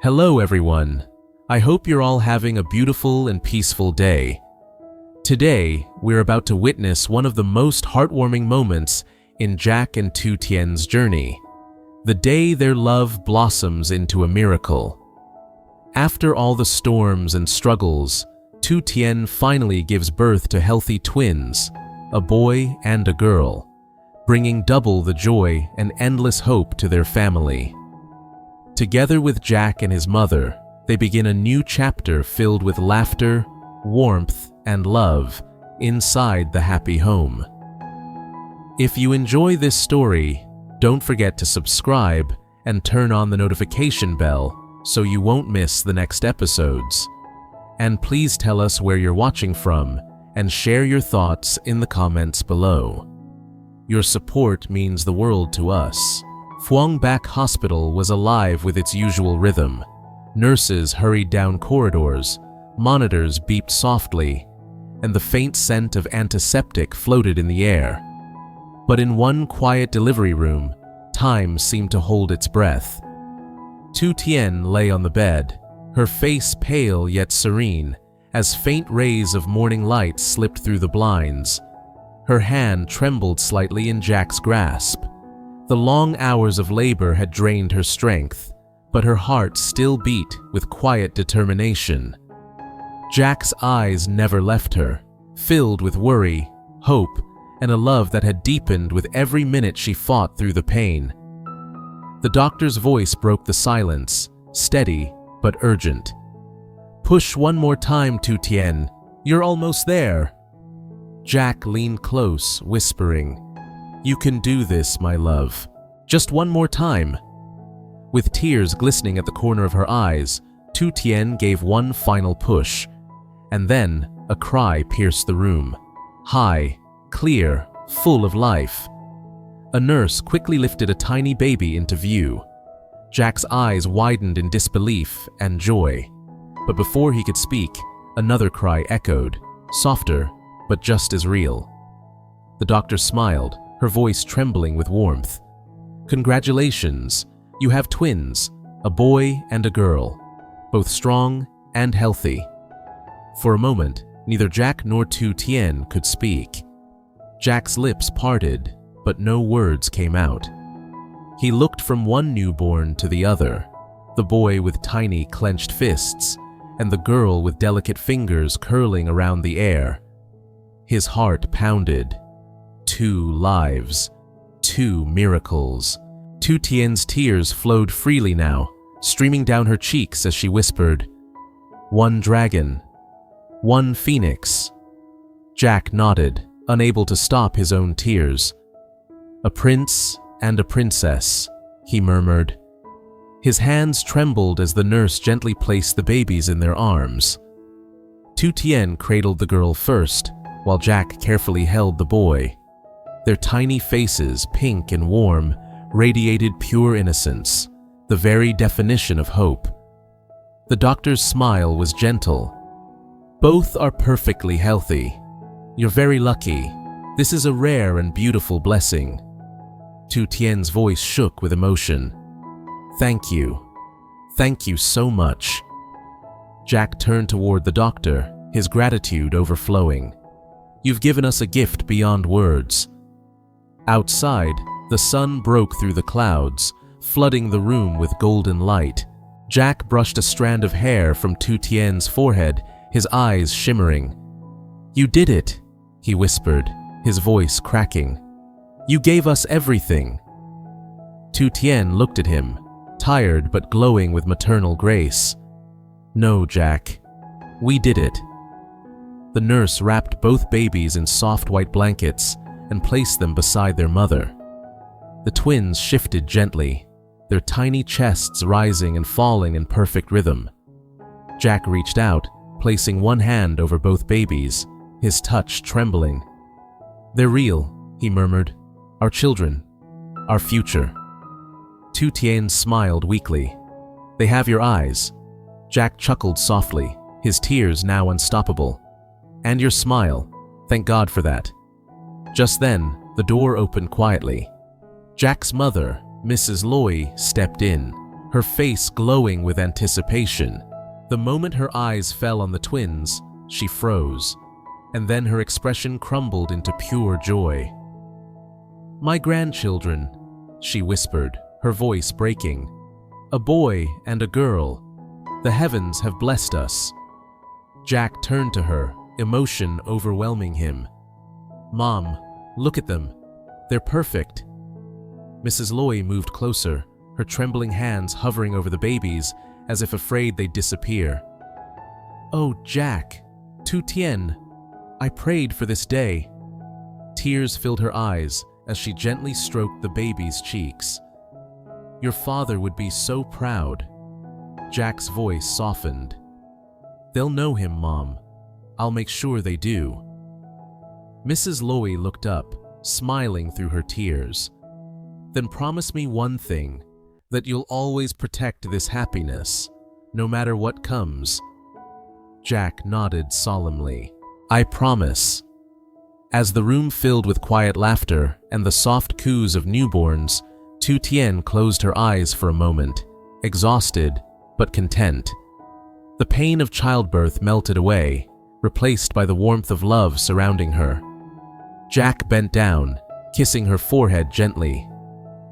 Hello everyone. I hope you're all having a beautiful and peaceful day. Today, we're about to witness one of the most heartwarming moments in Jack and Tu Tien's journey, the day their love blossoms into a miracle. After all the storms and struggles, Tu Tien finally gives birth to healthy twins, a boy and a girl, bringing double the joy and endless hope to their family. Together with Jack and his mother, they begin a new chapter filled with laughter, warmth, and love inside the happy home. If you enjoy this story, don't forget to subscribe and turn on the notification bell so you won't miss the next episodes. And please tell us where you're watching from and share your thoughts in the comments below. Your support means the world to us. Phuong Bac Hospital was alive with its usual rhythm. Nurses hurried down corridors, monitors beeped softly, and the faint scent of antiseptic floated in the air. But in one quiet delivery room, time seemed to hold its breath. Tu Tien lay on the bed, her face pale yet serene, as faint rays of morning light slipped through the blinds. Her hand trembled slightly in Jack's grasp. The long hours of labor had drained her strength, but her heart still beat with quiet determination. Jack's eyes never left her, filled with worry, hope, and a love that had deepened with every minute she fought through the pain. The doctor's voice broke the silence, steady but urgent. "Push one more time, Tu Tien. You're almost there." Jack leaned close, whispering, "You can do this, my love. Just one more time." With tears glistening at the corner of her eyes, Tu Tien gave one final push, and then a cry pierced the room. High, clear, full of life. A nurse quickly lifted a tiny baby into view. Jack's eyes widened in disbelief and joy. But before he could speak, another cry echoed, softer, but just as real. The doctor smiled, her voice trembling with warmth. "Congratulations, you have twins, a boy and a girl, both strong and healthy." For a moment, neither Jack nor Tu Tien could speak. Jack's lips parted, but no words came out. He looked from one newborn to the other, the boy with tiny clenched fists, and the girl with delicate fingers curling around the air. His heart pounded. 2 lives, 2 miracles. Tu Tien's tears flowed freely now, streaming down her cheeks as she whispered, "1 dragon, 1 phoenix." Jack nodded, unable to stop his own tears. "A prince and a princess," he murmured. His hands trembled as the nurse gently placed the babies in their arms. Tu Tien cradled the girl first, while Jack carefully held the boy. Their tiny faces, pink and warm, radiated pure innocence, the very definition of hope. The doctor's smile was gentle. "Both are perfectly healthy. You're very lucky. This is a rare and beautiful blessing." Tu Tien's voice shook with emotion. "Thank you. Thank you so much." Jack turned toward the doctor, his gratitude overflowing. "You've given us a gift beyond words." Outside, the sun broke through the clouds, flooding the room with golden light. Jack brushed a strand of hair from Tu Tien's forehead, his eyes shimmering. "You did it," he whispered, his voice cracking. "You gave us everything." Tu Tien looked at him, tired but glowing with maternal grace. "No, Jack. We did it." The nurse wrapped both babies in soft white blankets and placed them beside their mother. The twins shifted gently, their tiny chests rising and falling in perfect rhythm. Jack reached out, placing one hand over both babies, his touch trembling. "They're real," he murmured. "Our children. Our future." Tu Tien smiled weakly. "They have your eyes." Jack chuckled softly, his tears now unstoppable. "And your smile. Thank God for that." Just then, the door opened quietly. Jack's mother, Mrs. Ly, stepped in, her face glowing with anticipation. The moment her eyes fell on the twins, she froze, and then her expression crumbled into pure joy. "My grandchildren," she whispered, her voice breaking. "A boy and a girl. The heavens have blessed us." Jack turned to her, emotion overwhelming him. "Mom, look at them. They're perfect." Mrs. Loy moved closer, her trembling hands hovering over the babies as if afraid they'd disappear. "Oh, Jack, Tu Tien, I prayed for this day." Tears filled her eyes as she gently stroked the baby's cheeks. "Your father would be so proud." Jack's voice softened. "They'll know him, Mom. I'll make sure they do." Mrs. Loy looked up, smiling through her tears. "Then promise me one thing, that you'll always protect this happiness, no matter what comes." Jack nodded solemnly. "I promise." As the room filled with quiet laughter and the soft coos of newborns, Tu Tien closed her eyes for a moment, exhausted but content. The pain of childbirth melted away, replaced by the warmth of love surrounding her. Jack bent down, kissing her forehead gently.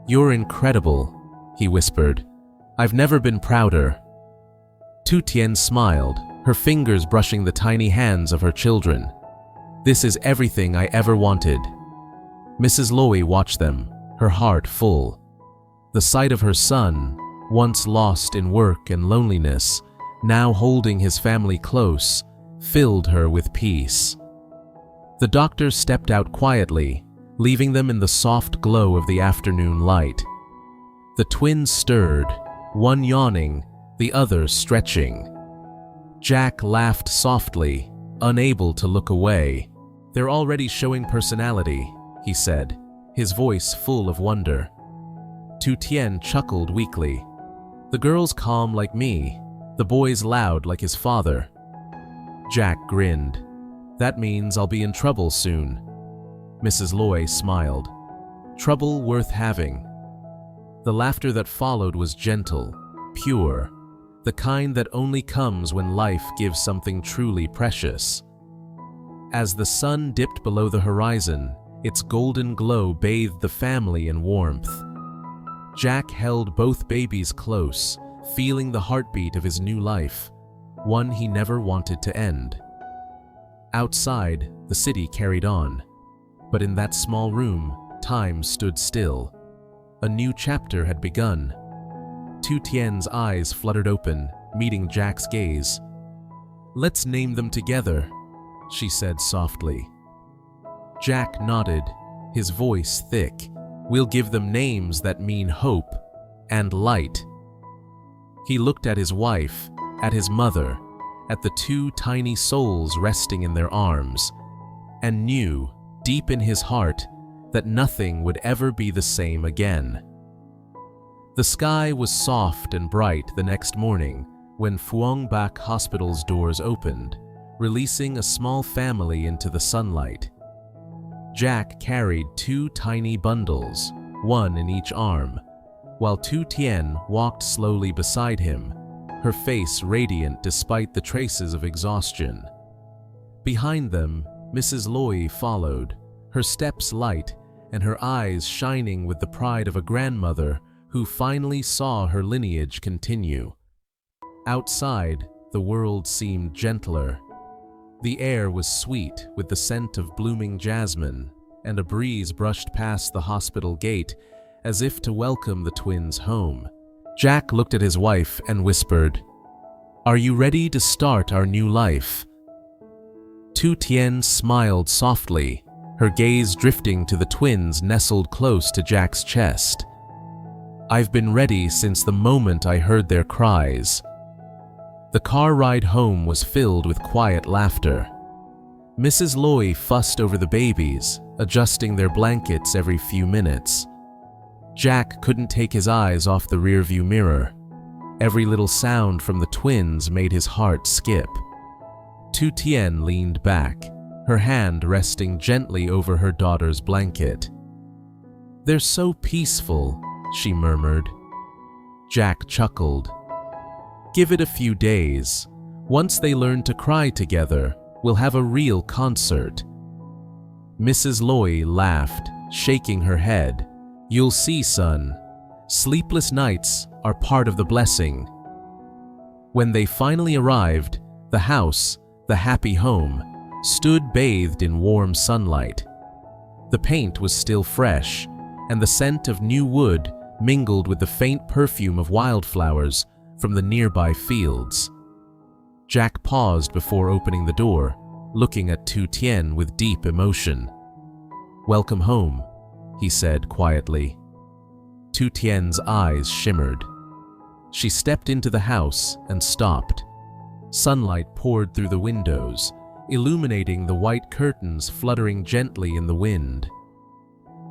"You're incredible," he whispered. "I've never been prouder." Tu Tien smiled, her fingers brushing the tiny hands of her children. "This is everything I ever wanted." Mrs. Loy watched them, her heart full. The sight of her son, once lost in work and loneliness, now holding his family close, filled her with peace. The doctor stepped out quietly, leaving them in the soft glow of the afternoon light. The twins stirred, one yawning, the other stretching. Jack laughed softly, unable to look away. "They're already showing personality," he said, his voice full of wonder. Tu Tien chuckled weakly. "The girl's calm like me, the boy's loud like his father." Jack grinned. "That means I'll be in trouble soon." Mrs. Loy smiled. "Trouble worth having." The laughter that followed was gentle, pure, the kind that only comes when life gives something truly precious. As the sun dipped below the horizon, its golden glow bathed the family in warmth. Jack held both babies close, feeling the heartbeat of his new life, one he never wanted to end. Outside, the city carried on, but in that small room, time stood still. A new chapter had begun. Tu Tien's eyes fluttered open, meeting Jack's gaze. "Let's name them together," she said softly. Jack nodded, his voice thick. "We'll give them names that mean hope and light." He looked at his wife, at his mother, at the two tiny souls resting in their arms, and knew, deep in his heart, that nothing would ever be the same again. The sky was soft and bright the next morning when Phuong Bach Hospital's doors opened, releasing a small family into the sunlight. Jack carried two tiny bundles, one in each arm, while Tu Tien walked slowly beside him, her face radiant despite the traces of exhaustion. Behind them, Mrs. Loy followed, her steps light and her eyes shining with the pride of a grandmother who finally saw her lineage continue. Outside, the world seemed gentler. The air was sweet with the scent of blooming jasmine, and a breeze brushed past the hospital gate as if to welcome the twins home. Jack looked at his wife and whispered, "Are you ready to start our new life?" Tu Tien smiled softly, her gaze drifting to the twins nestled close to Jack's chest. "I've been ready since the moment I heard their cries." The car ride home was filled with quiet laughter. Mrs. Loy fussed over the babies, adjusting their blankets every few minutes. Jack couldn't take his eyes off the rearview mirror. Every little sound from the twins made his heart skip. Tu Tien leaned back, her hand resting gently over her daughter's blanket. "They're so peaceful," she murmured. Jack chuckled. Give it a few days. Once they learn to cry together, we'll have a real concert. Mrs. Ly laughed, shaking her head. You'll see, son. Sleepless nights are part of the blessing. When they finally arrived, the house, the happy home, stood bathed in warm sunlight. The paint was still fresh, and the scent of new wood mingled with the faint perfume of wildflowers from the nearby fields. Jack paused before opening the door, looking at Tu Tien with deep emotion. "Welcome home," he said quietly. Tu Tien's eyes shimmered. She stepped into the house and stopped. Sunlight poured through the windows, illuminating the white curtains fluttering gently in the wind.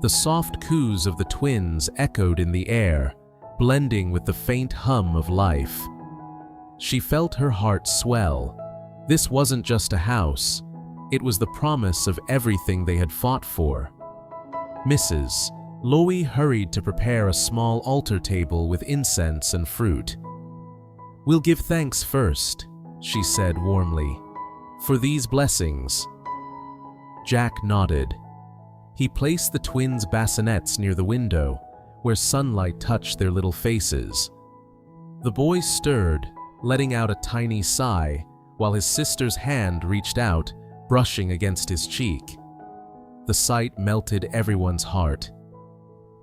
The soft coos of the twins echoed in the air, blending with the faint hum of life. She felt her heart swell. This wasn't just a house. It was the promise of everything they had fought for. Mrs. Ly hurried to prepare a small altar table with incense and fruit. "We'll give thanks first," she said warmly, "for these blessings." Jack nodded. He placed the twins' bassinets near the window, where sunlight touched their little faces. The boy stirred, letting out a tiny sigh, while his sister's hand reached out, brushing against his cheek. The sight melted everyone's heart.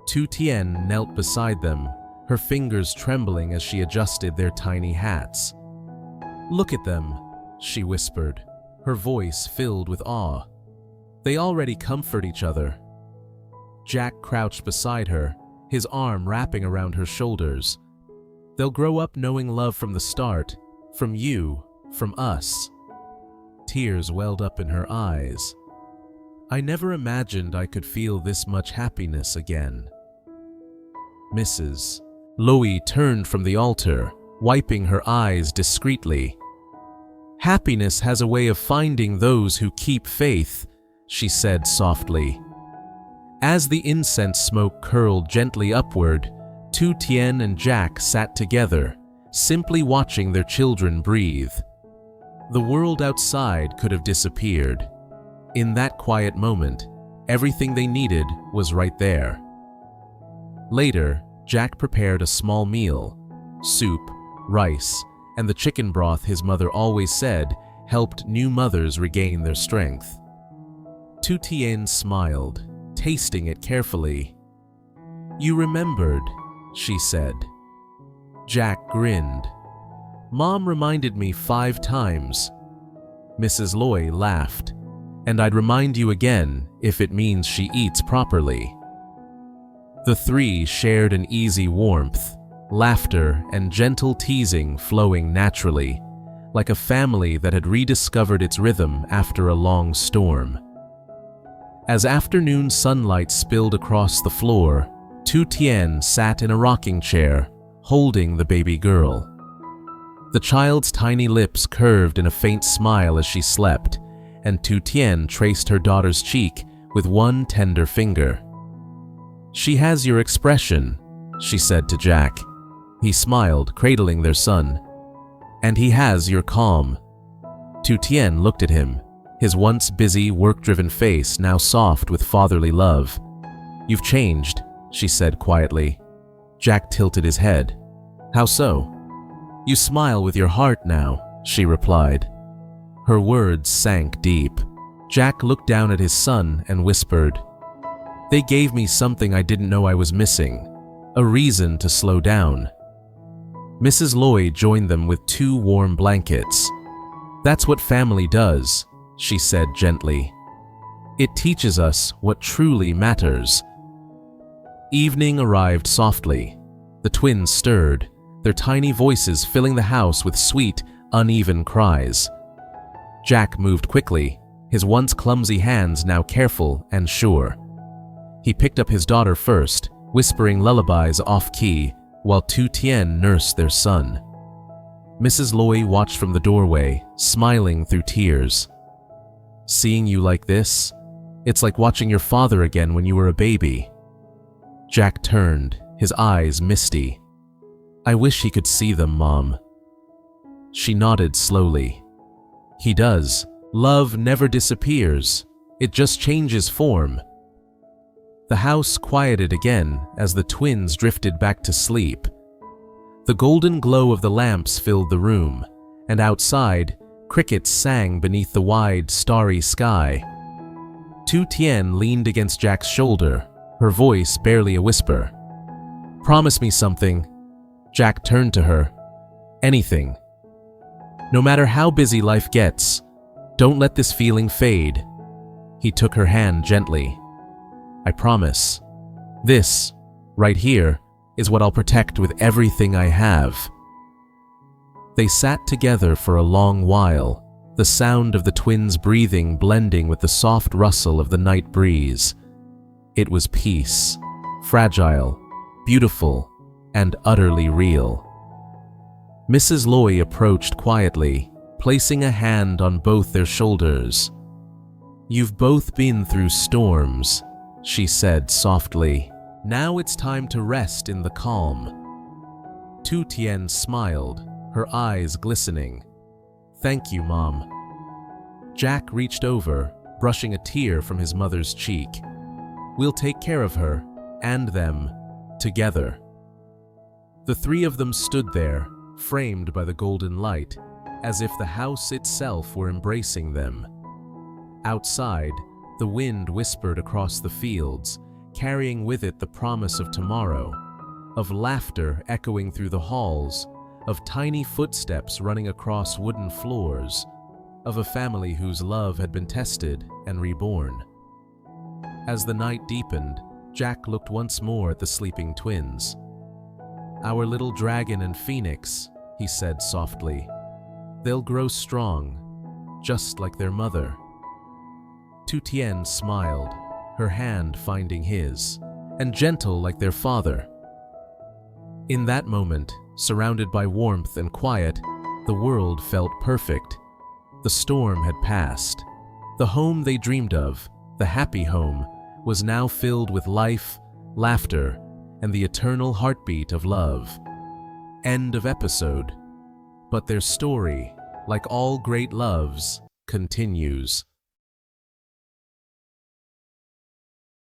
Tu Tien knelt beside them, her fingers trembling as she adjusted their tiny hats. "Look at them," she whispered, her voice filled with awe. "They already comfort each other." Jack crouched beside her, his arm wrapping around her shoulders. "They'll grow up knowing love from the start, from you, from us." Tears welled up in her eyes. "I never imagined I could feel this much happiness again." Mrs. Ly turned from the altar, wiping her eyes discreetly. "Happiness has a way of finding those who keep faith," she said softly. As the incense smoke curled gently upward, Tu Tien and Jack sat together, simply watching their children breathe. The world outside could have disappeared. In that quiet moment, everything they needed was right there. Later, Jack prepared a small meal: soup, rice, and the chicken broth his mother always said helped new mothers regain their strength. Tu Tien smiled, tasting it carefully. "You remembered," she said. Jack grinned. "Mom reminded me 5 times. Mrs. Ly laughed. "And I'd remind you again if it means she eats properly." The three shared an easy warmth, laughter and gentle teasing flowing naturally, like a family that had rediscovered its rhythm after a long storm. As afternoon sunlight spilled across the floor, Tu Tien sat in a rocking chair, holding the baby girl. The child's tiny lips curved in a faint smile as she slept, and Tu Tien traced her daughter's cheek with one tender finger. "She has your expression," she said to Jack. He smiled, cradling their son. "And he has your calm." Tu Tien looked at him, his once busy, work-driven face now soft with fatherly love. "You've changed," she said quietly. Jack tilted his head. "How so?" "You smile with your heart now," she replied. Her words sank deep. Jack looked down at his son and whispered, "They gave me something I didn't know I was missing, a reason to slow down." Mrs. Ly joined them with 2 warm blankets. "That's what family does," she said gently. "It teaches us what truly matters." Evening arrived softly. The twins stirred, their tiny voices filling the house with sweet, uneven cries. Jack moved quickly, his once clumsy hands now careful and sure. He picked up his daughter first, whispering lullabies off-key, while Tu Tien nursed their son. Mrs. Ly watched from the doorway, smiling through tears. "Seeing you like this, it's like watching your father again when you were a baby." Jack turned, his eyes misty. I wish he could see them, Mom. She nodded slowly. He does. Love never disappears. It just changes form. The house quieted again as the twins drifted back to sleep. The golden glow of the lamps filled the room, and outside, crickets sang beneath the wide, starry sky. Tu Tien leaned against Jack's shoulder, her voice barely a whisper. Promise me something. Jack turned to her. Anything. No matter how busy life gets, don't let this feeling fade. He took her hand gently. I promise. This, right here, is what I'll protect with everything I have. They sat together for a long while, the sound of the twins' breathing blending with the soft rustle of the night breeze. It was peace, fragile, beautiful, and utterly real. Mrs. Loy approached quietly, placing a hand on both their shoulders. You've both been through storms, she said softly. Now it's time to rest in the calm. Tu Tien smiled, her eyes glistening. Thank you, Mom. Jack reached over, brushing a tear from his mother's cheek. We'll take care of her, and them, together. The three of them stood there, framed by the golden light, as if the house itself were embracing them. Outside, the wind whispered across the fields, carrying with it the promise of tomorrow, of laughter echoing through the halls, of tiny footsteps running across wooden floors, of a family whose love had been tested and reborn. As the night deepened, Jack looked once more at the sleeping twins. Our little dragon and phoenix, he said softly. They'll grow strong, just like their mother. Tu Tien smiled, her hand finding his, and gentle like their father. In that moment, surrounded by warmth and quiet, the world felt perfect. The storm had passed. The home they dreamed of, the happy home, was now filled with life, laughter, and the eternal heartbeat of love. End of episode. But their story, like all great loves, continues.